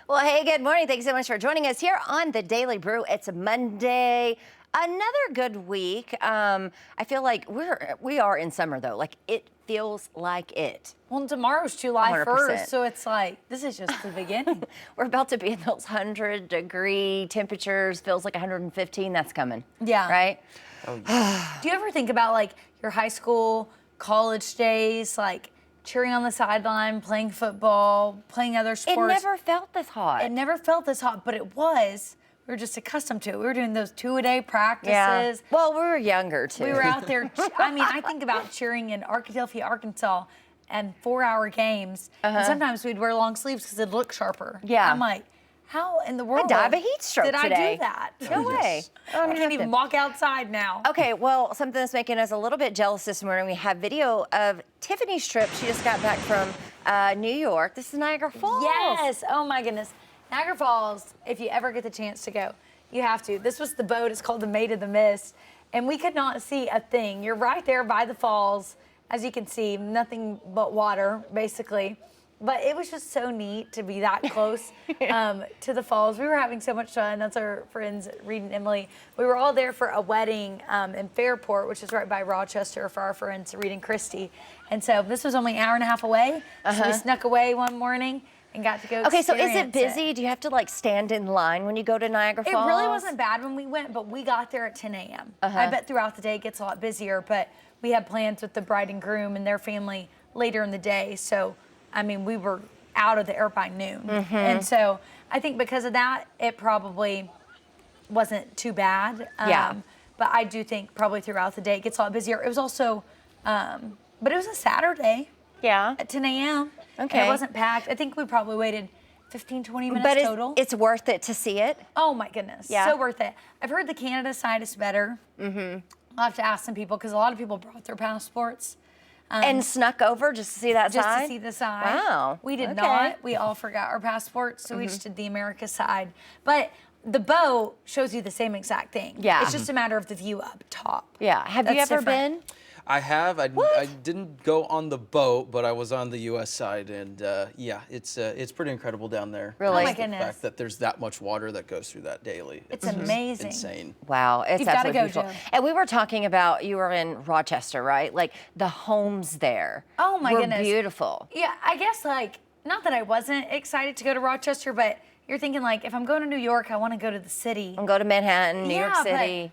Well, hey, good morning. Thanks so much for joining us here on the Daily Brew. It's Monday. Another good week. I feel like we are in summer though. Like it feels like it. Well, tomorrow's July 100%. 1st, so it's like, this is just the beginning. We're about to be in those 100-degree temperatures. Feels like 115. That's coming. Yeah. Right? Do you ever think about like your high school, college days, like cheering on the sideline, playing football, playing other sports? It never felt this hot. It never felt this hot, but it was. We were just accustomed to it. We were doing those 2-a-day practices. Yeah. Well, we were younger too. We were out there. I mean, I think about cheering in Arkadelphia, Arkansas, and 4-hour games. And sometimes we'd wear long sleeves because it'd look sharper. Yeah. I'm like, how in the world I died of a heat stroke did today. I do that? No way. I can't even walk outside now. Okay, well, something that's making us a little bit jealous this morning, we have video of Tiffany's trip. She just got back from New York. This is Niagara Falls. Yes. Oh my goodness. Niagara Falls, if you ever get the chance to go, you have to. This was the boat. It's called the Maid of the Mist. And we could not see a thing. You're right there by the falls. As you can see, nothing but water, basically. But it was just so neat to be that close to the falls. We were having so much fun. That's our friends, Reed and Emily. We were all there for a wedding in Fairport, which is right by Rochester, for our friends, Reed and Christy. And so this was only an hour and a half away. So we snuck away one morning and got to go Okay, so is it experience busy? Do you have to like stand in line when you go to Niagara Falls? It really wasn't bad when we went, but we got there at 10 a.m. I bet throughout the day it gets a lot busier, but we had plans with the bride and groom and their family later in the day. So, I mean, we were out of there by noon. And so I think because of that, it probably wasn't too bad. Yeah. But I do think probably throughout the day it gets a lot busier. It was also, but it was a Saturday. Yeah. At 10 a.m. Okay. And it wasn't packed. I think we probably waited 15, 20 minutes But total. it's worth it to see it. Oh my goodness, Yeah. so worth it. I've heard the Canada side is better. I'll have to ask some people because a lot of people brought their passports. And snuck over just to see that Just side? to see the side. Wow. We did Okay. not. We all forgot our passports, so we just did the America side. But the boat shows you the same exact thing. Yeah. It's just a matter of the view up top. Yeah. Have you That's ever different. been? I have. I didn't go on the boat, but I was on the U.S. side, and yeah, it's pretty incredible down there. Really? Oh my The goodness. fact that there's that much water that goes through that daily. It's just amazing. Insane. Wow, it's You've gotta absolutely go, beautiful. Joe. And we were talking about, you were in Rochester, right? Like the homes there. Oh my were goodness. beautiful. Yeah, I guess like, not that I wasn't excited to go to Rochester, but you're thinking like, if I'm going to New York, I want to go to the city. And go to Manhattan, New York Yeah, but, City.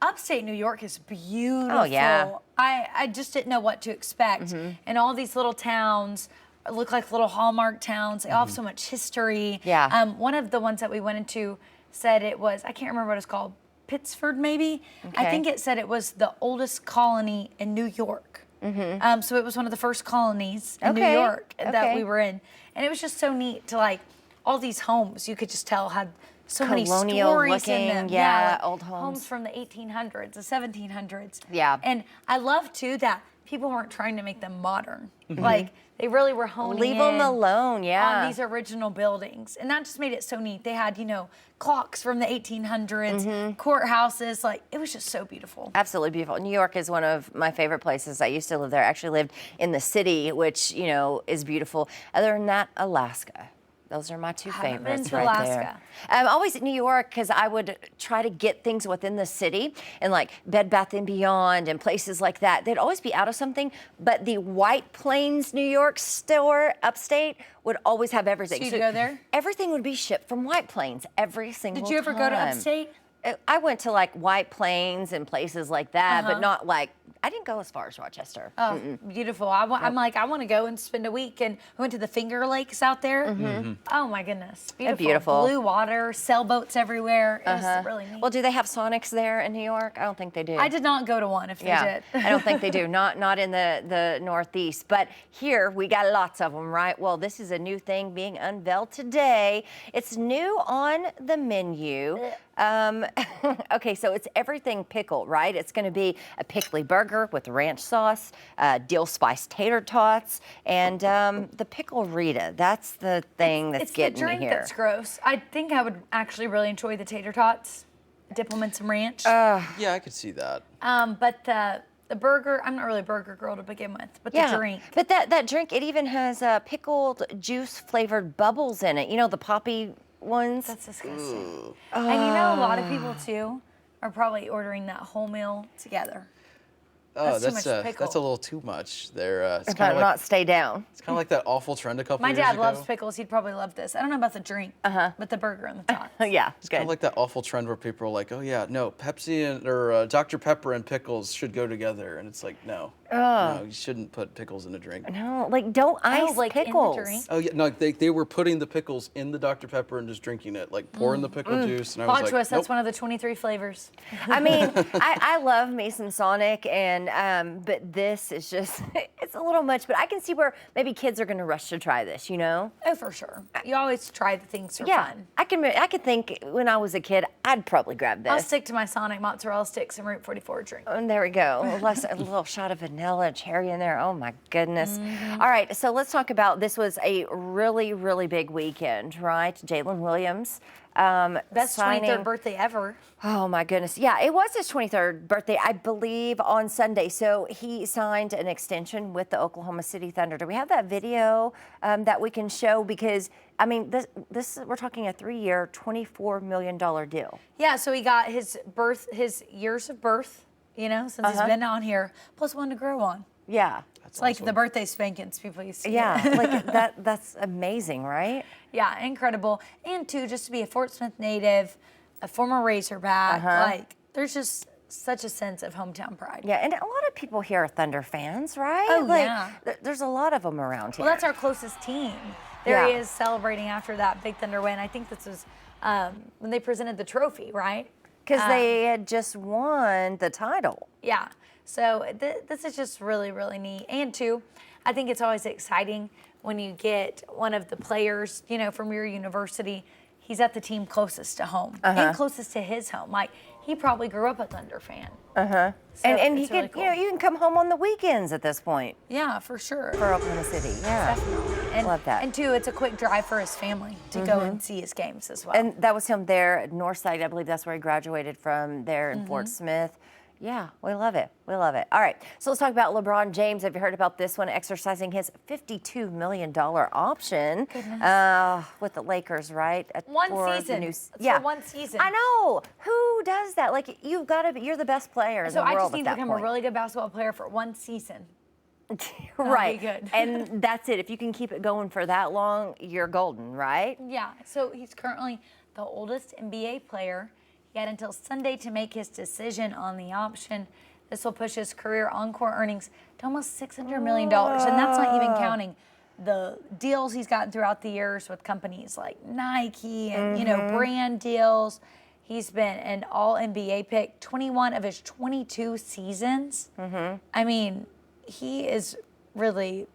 Upstate New York is beautiful. Oh, yeah. I just didn't know what to expect. And all these little towns look like little Hallmark towns. They all have so much history. Yeah. One of the ones that we went into said it was, I can't remember what it's called, Pittsford maybe? I Okay. think it said it was the oldest colony in New York. So it was one of the first colonies in New Okay. York that Okay. we were in. And it was just so neat to like, all these homes, you could just tell had so many Colonial stories looking, in them. yeah, like old homes. Homes from the 1800s, the 1700s. Yeah. And I love too that people weren't trying to make them modern. Like they really were honing Leave in them alone, yeah. on these original buildings. And that just made it so neat. They had, you know, clocks from the 1800s, courthouses. Like it was just so beautiful. Absolutely beautiful. New York is one of my favorite places. I used to live there. I actually lived in the city, which, you know, is beautiful. Other than that, Alaska. Those are my two Haven't been favorites to right Alaska. there. I'm always in New York because I would try to get things within the city and like Bed Bath & Beyond and places like that. They'd always be out of something, but the White Plains, New York store upstate would always have everything. So you'd go there? Everything would be shipped from White Plains every single time. Did you ever go to upstate? I went to like White Plains and places like that, but not like, I didn't go as far as Rochester. Oh, beautiful. I'm like, I want to go and spend a week. And we went to the Finger Lakes out there. Oh, my goodness. Beautiful. beautiful. Blue water, sailboats everywhere. It was really neat. Well, do they have Sonics there in New York? I don't think they do. I did not go to one if they Yeah, did. I don't think they do. Not in the Northeast. But here we got lots of them, right? Well, this is a new thing being unveiled today. It's new on the menu. Okay, so it's everything pickle, right? It's going to be a pickly burger with ranch sauce, dill spiced tater tots, and the pickle Rita. That's the thing that's getting It's the drink me here. that's gross. I think I would actually really enjoy the tater tots. Dip them in some ranch. Yeah, I could see that. But The burger, I'm not really a burger girl to begin with, but Yeah, the drink. but that drink, it even has pickled juice flavored bubbles in it. You know, the poppy ones. That's disgusting. And a lot of people too are probably ordering that whole meal together. Oh, That's too much pickle. that's a little too much. There, it's If kind of not stay down. it's kind of like that awful trend a couple My years dad ago. loves pickles. He'd probably love this. I don't know about the drink, but the burger on the top. Yeah, It's good. kind of like that awful trend where people are like, "Oh yeah, no, Pepsi or Dr. Pepper and pickles should go together," and it's like, no, no, you shouldn't put pickles in a drink. No, like don't ice like in the pickles. drink? Oh yeah, no, they were putting the pickles in the Dr. Pepper and just drinking it, like pouring the pickle juice, and I was Plot like, twist, nope. that's one of the 23 flavors. I mean, I love me some Sonic, and but this is just, it's a little much, but I can see where maybe kids are going to rush to try this, you know? Oh, for sure. You always try the things for Yeah, fun. I could think when I was a kid, I'd probably grab I'll this. stick to my Sonic mozzarella sticks and Route 44 drink. And there we go. A little shot of vanilla cherry in there. Oh my goodness. All right, so let's talk about, this was a really, really big weekend, right? Jaylin Williams. Best signing- 23rd birthday ever. Oh my goodness. Yeah, it was his 23rd birthday, I believe, on Sunday. So he signed an extension with the Oklahoma City Thunder. Do we have that video that we can show? Because, I mean, this we're talking a 3-year, $24 million deal. Yeah, so he got his years of birth, since he's been on here, plus one to grow on. Yeah. It's like the birthday spankings people used to Yeah, get. like that's amazing, right? Yeah, incredible. And two, just to be a Fort Smith native, a former Razorback, like there's just such a sense of hometown pride. Yeah, and a lot of people here are Thunder fans, right? Oh, like, yeah. There's a lot of them around here. Well, that's our closest team. There he Yeah. is celebrating after that big Thunder win. I think this was when they presented the trophy, right? Because they had just won the title. Yeah. So this is just really, really neat. And two, I think it's always exciting when you get one of the players, from your university. He's at the team closest to home and closest to his home. Like, he probably grew up a Thunder fan. So And he it's really could, cool. you can come home on the weekends at this point Yeah, for sure. for Oklahoma City. Yeah. Definitely. And, Love that. And two, it's a quick drive for his family to go and see his games as well. And that was him there at Northside. I believe that's where he graduated from there in Fort Smith. Yeah, we love it. We love it. All right, so let's talk about LeBron James. Have you heard about this one? Exercising his $52 million option with the Lakers, right? One For the season. new- It's yeah, for one season. I know. Who does that? Like, you've got to be, you're the best player in So the I world just need at to that become point. a really good basketball player for one season. right. be good. And that's it. If you can keep it going for that long, you're golden, right? Yeah, so he's currently the oldest NBA player. He had until Sunday to make his decision on the option. This will push his career on-court earnings to almost $600 million, and that's not even counting the deals he's gotten throughout the years with companies like Nike and, brand deals. He's been an all-NBA pick 21 of his 22 seasons. I mean, he is really,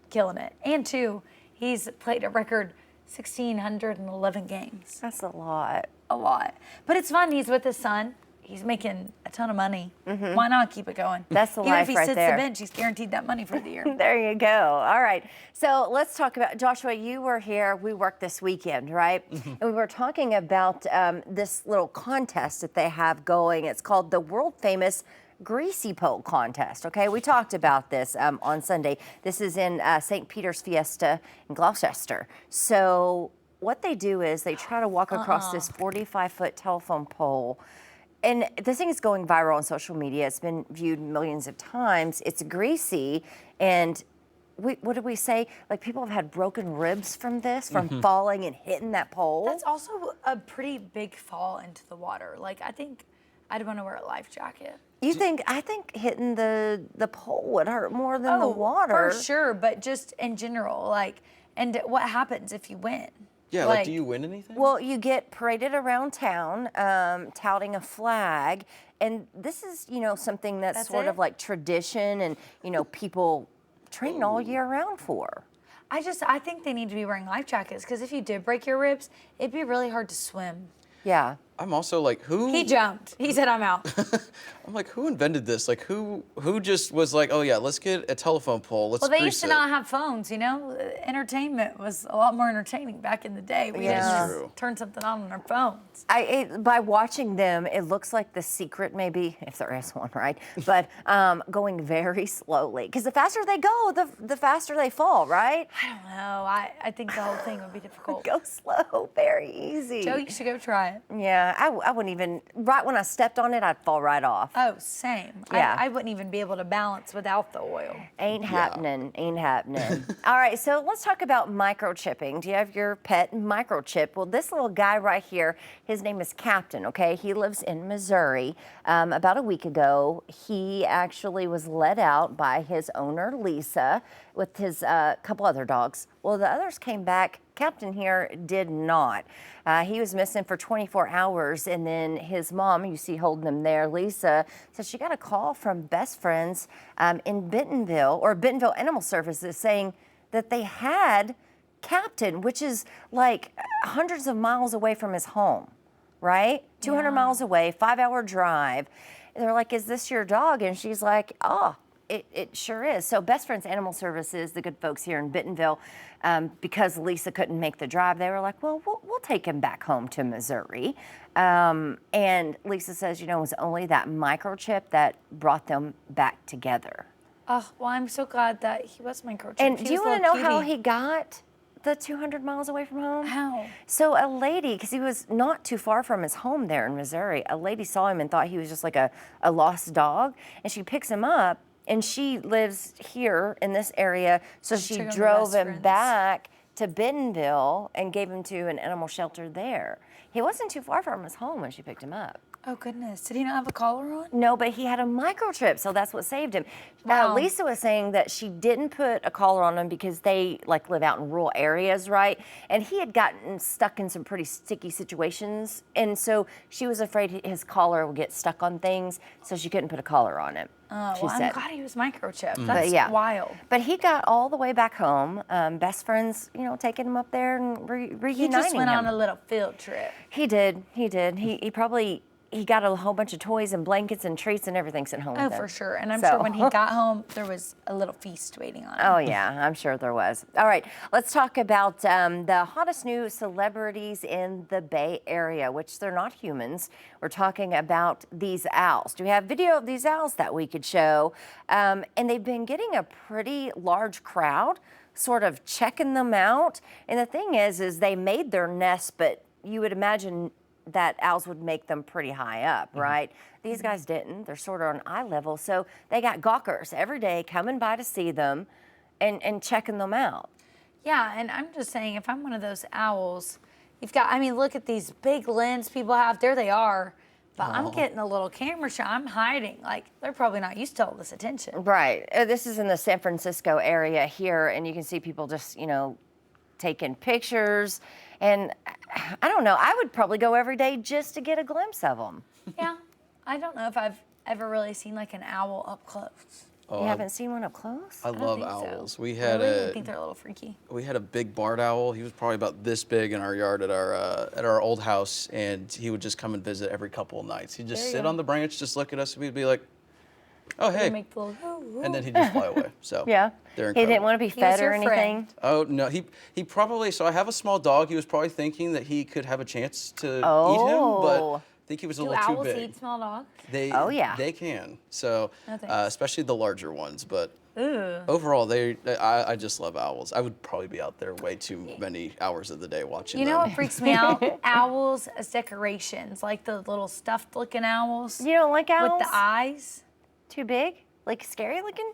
killing it. And two, he's played a record 1,611 games. That's a lot. A lot. But it's fun. He's with his son. He's making a ton of money. Why not keep it going? That's the Even life if he right sits there. the bench, he's guaranteed that money for the year. There you go. All right. So let's talk about, Joshua, you were here. We worked this weekend, right? And we were talking about this little contest that they have going. It's called the world famous Greasy Pole Contest. Okay, we talked about this on Sunday. This is in St. Peter's Fiesta in Gloucester. So what they do is they try to walk across this 45-foot telephone pole. And this thing is going viral on social media. It's been viewed millions of times. It's greasy. And what did we say? Like, people have had broken ribs from this, from falling and hitting that pole. That's also a pretty big fall into the water. I think I'd want to wear a life jacket. I think hitting the pole would hurt more than the water. For sure, but just in general, and what happens if you win? Yeah, do you win anything? Well, you get paraded around town, touting a flag, and this is, something that's sort of like tradition, and people train all year round for. I think they need to be wearing life jackets, because if you did break your ribs, it'd be really hard to swim. Yeah. I'm also like, who? He jumped. He said, I'm out. I'm like, who invented this? Like, who just was like, oh yeah, let's get a telephone pole. Let's Well, they grease used to it. not have phones, you know? Entertainment was a lot more entertaining back in the day. We had to Yeah. just True. turn something on our phones. By watching them, it looks like the secret, maybe, if there is one, right? But going very slowly. Because the faster they go, the faster they fall, right? I don't know. I think the whole thing would be difficult. Go slow, very easy. Joe, you should go try it. Yeah, I wouldn't even, right when I stepped on it, I'd fall right off. Oh, same. Yeah. I wouldn't even be able to balance without the oil. Ain't happening, ain't happening. All right, so let's talk about microchipping. Do you have your pet microchip? Well, this little guy right here, his name is Captain, okay? He lives in Missouri. About a week ago, he actually was let out by his owner, Lisa, with his couple other dogs. Well, the others came back. Captain here did not. He was missing for 24 hours, and then his mom, you see holding him there, Lisa, said she got a call from best friends in Bentonville Animal Services saying that they had Captain, which is like hundreds of miles away from his home, right? 200 miles away, 5-hour drive. And they're like, is this your dog? And she's like, oh, it sure is. So Best Friends Animal Services, the good folks here in Bentonville, because Lisa couldn't make the drive, they were like, well, we'll take him back home to Missouri. And Lisa says, you know, it was only that microchip that brought them back together. Oh, well, I'm so glad that he was microchipped. And He do you was a want to know little how cutie. he got the 200 miles away from home? How? So a lady, because he was not too far from his home there in Missouri, a lady saw him and thought he was just like a lost dog, and she picks him up, and she lives here in this area, so she took him to drove Best him Friends. back to Bentonville and gave him to an animal shelter there. He wasn't too far from his home when she picked him up. Oh, goodness. Did he not have a collar on? No, but he had a microchip, so that's what saved him. Wow. Lisa was saying that she didn't put a collar on him because they like live out in rural areas, right? And he had gotten stuck in some pretty sticky situations, and so she was afraid his collar would get stuck on things, so she couldn't put a collar on him. Oh, she well, I'm said. glad he was microchipped. But That's yeah. wild. But he got all the way back home. Best friends, you know, taking him up there and reuniting He just went him. on a little field trip. He did. He probably. He got a whole bunch of toys and blankets and treats and everything sent home Oh, with him. for sure. And I'm So- sure when he got home, there was a little feast waiting on him. Oh, yeah, I'm sure there was. All right, let's talk about the hottest new celebrities in the Bay Area, which they're not humans. We're talking about these owls. Do we have video of these owls that we could show? And they've been getting a pretty large crowd sort of checking them out. And the thing is they made their nest, but you would imagine that owls would make them pretty high up, right? These guys didn't. They're sort of on eye level. So they got gawkers every day coming by to see them and checking them out. Yeah, and I'm just saying, if I'm one of those owls, you've got, I mean, look at these big lens people have. There they are. But I'm getting a little camera shot. I'm hiding. Like, they're probably not used to all this attention. Right. This is in the San Francisco area here, and you can see people just, you know, taking pictures. And I don't know, I would probably go every day just to get a glimpse of them. Yeah. I don't know if I've ever really seen like an owl up close. You haven't seen one up close? I love think so. owls. We had Really? I think they're a little freaky. we had a big barred owl. He was probably about this big in our yard at our old house, and he would just come and visit every couple of nights. He'd just There you sit go. on the branch, just look at us, and we'd be like, "Oh, They hey," make the little, ooh, ooh. and then he'd just fly away. So Yeah. they're He didn't incredible. want to be He was fed or your anything? friend. Oh no, he probably. So I have a small dog. He was probably thinking that he could have a chance to eat him, but Oh. I think he was a Do little too owls big. eat small dogs? Oh, yeah. They can. So No thanks. especially the larger ones, but. Ooh. Overall, I just love owls. I would probably be out there way too many hours of the day watching You them. know what freaks me out? Owls as decorations, like the little stuffed looking owls You don't like owls? with the eyes. Too big? Like scary looking?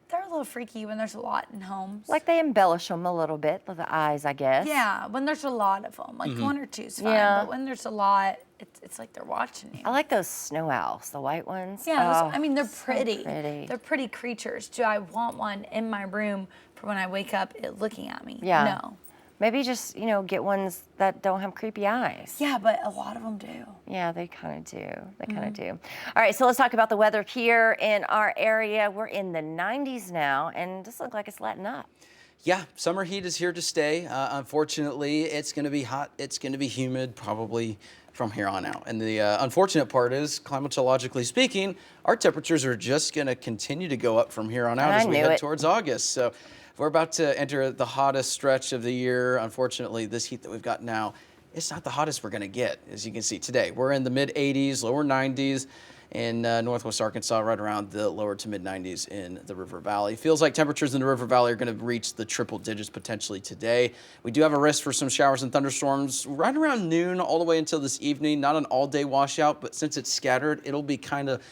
They're a little freaky when there's a lot in homes. Like they embellish them a little bit with the eyes, I guess. Yeah, when there's a lot of them, like one or two's fine. Yeah. But when there's a lot, it's like they're watching you. I like those snow owls, the white ones. Yeah, Oh, I mean they're so pretty. pretty. They're pretty creatures. Do I want one in my room for when I wake up it looking at me? Yeah. No. Maybe just, you know, get ones that don't have creepy eyes. Yeah, but a lot of them do. Yeah, they kind of do. They kind of do. All right, so let's talk about the weather here in our area. We're in the 90s now, and this looks like it's letting up. Yeah, summer heat is here to stay. Unfortunately, it's going to be hot. It's going to be humid, probably from here on out. And the unfortunate part is, climatologically speaking, our temperatures are just going to continue to go up from here on out as we head towards August. So we're about to enter the hottest stretch of the year. Unfortunately, this heat that we've got now, it's not the hottest we're going to get. As you can see today, we're in the mid 80s, lower 90s. In northwest Arkansas, right around the lower to mid 90s in the River Valley. Feels like temperatures in the River Valley are going to reach the triple digits potentially today. We do have a risk for some showers and thunderstorms right around noon all the way until this evening. Not an all-day washout, but since it's scattered, it'll be kind of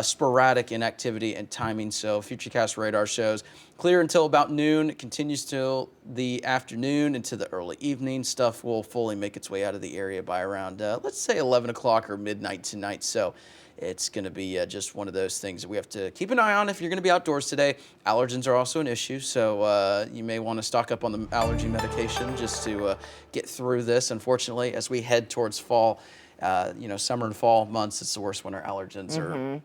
sporadic in activity and timing. So Futurecast radar shows clear until about noon. It continues till the afternoon into the early evening. Stuff will fully make its way out of the area by around, let's say 11 o'clock or midnight tonight. So it's going to be just one of those things that we have to keep an eye on if you're going to be outdoors today. Allergens are also an issue, so you may want to stock up on the allergy medication just to get through this. Unfortunately, as we head towards fall, summer and fall months, it's the worst when our allergens are,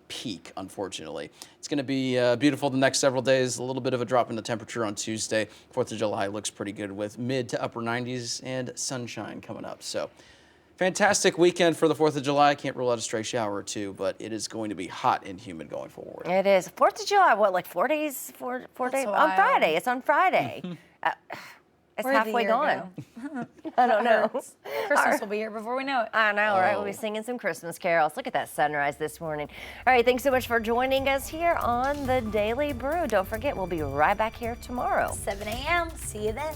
peak, unfortunately. It's going to be beautiful the next several days. A little bit of a drop in the temperature on Tuesday. 4th of July looks pretty good with mid to upper 90s and sunshine coming up. So fantastic weekend for the 4th of July. I can't rule out a stray shower or two, but it is going to be hot and humid going forward. It is. 4th of July, what, like 4 days? Four days? On Friday. It's on Friday. It's halfway gone. I don't know. Christmas will be here before we know it. I know, right? We'll be singing some Christmas carols. Look at that sunrise this morning. All right, thanks so much for joining us here on the Daily Brew. Don't forget, we'll be right back here tomorrow. 7 a.m. See you then.